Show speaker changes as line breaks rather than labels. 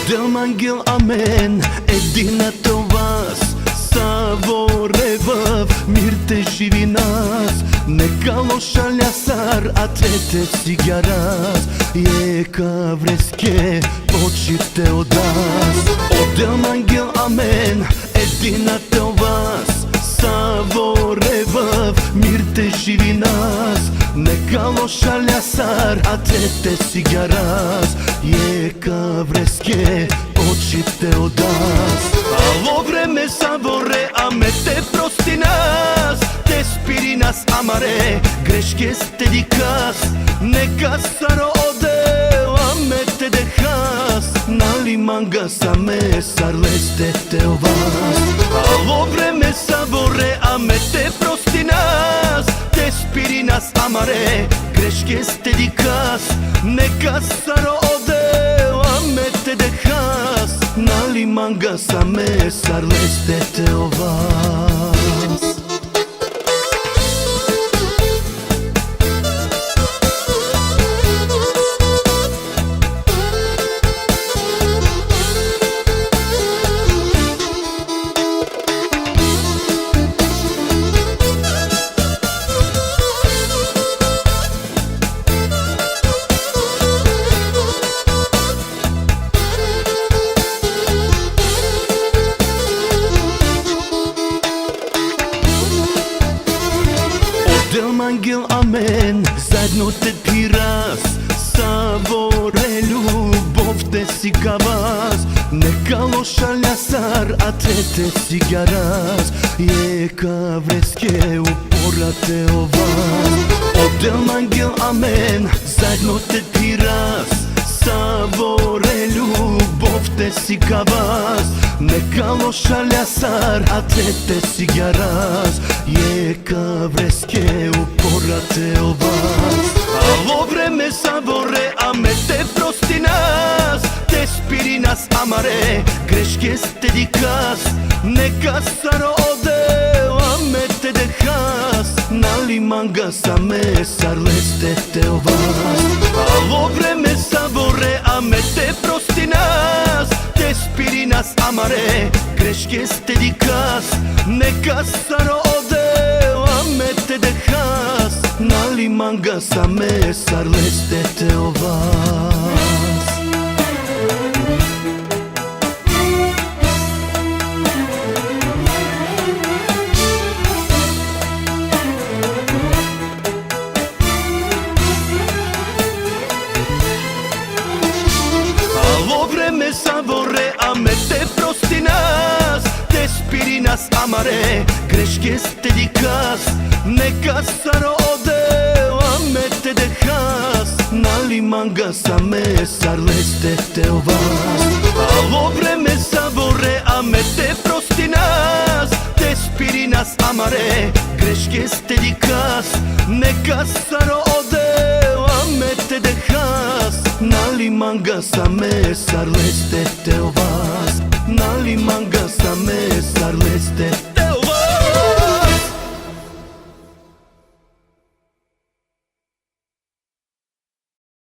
Одел ангел, амен, едината вас Саворевав, мир те живи нас. Нека лоша лясар, а тете си гярас. Ека вреске, почите од нас. Одел ангел, амен, едината вас Саворевав, мир те живи нас. Нека лоша лясар, а тете си гярас. Ека вреске, почите од нас. Ало време Саворе, аме те прости нас. Те спири нас, амаре, грешке сте дикас. Нека саро одел, аме те дехас. Нали манга саме сарлесте те о вас. Ало време Саворе, аме те прости нас. Те спири нас, амаре, грешке сте дикас. Нека саро одел, аме те дехас. Нали манга саме сарлесте те о вас. Одел ангел, амен, заедно те пирас. Саворе, љубов те си ка вас. Нека лоша лясар, а тете си гярас. Ека вреске, упорате о вас. Одел ангел, амен, заедно те пирас. Саворе, љубов те си ка вас. Нека лоша лясар, а тете си гярас. Ека вреске, упорате о вас. Ало време Саворе, аме те прости нас. Те спири нас, амаре, грешке сте дикас. Нека саро одел, аме те дехас. Нали манга саме сарлесте те о вас. Ало време Саворе, аме те прости нас. Те спири нас, амаре, грешке сте дикас. Нека саро одел, аме те дехас. Нали манга саме сарлесте те о вас. Ало време Саворе, аме те прости нас. Те спири нас, амаре, грешке сте дикас. Нека саро одел, аме те дехас. Нали манга саме сарлесте те о вас. Ало време Саворе, аме те прости нас. Те спири нас, амаре, грешке сте дикас. Нека саро одел, аме те дехас. Нали манга саме сарлесте те о вас. Нали манга саме сарлесте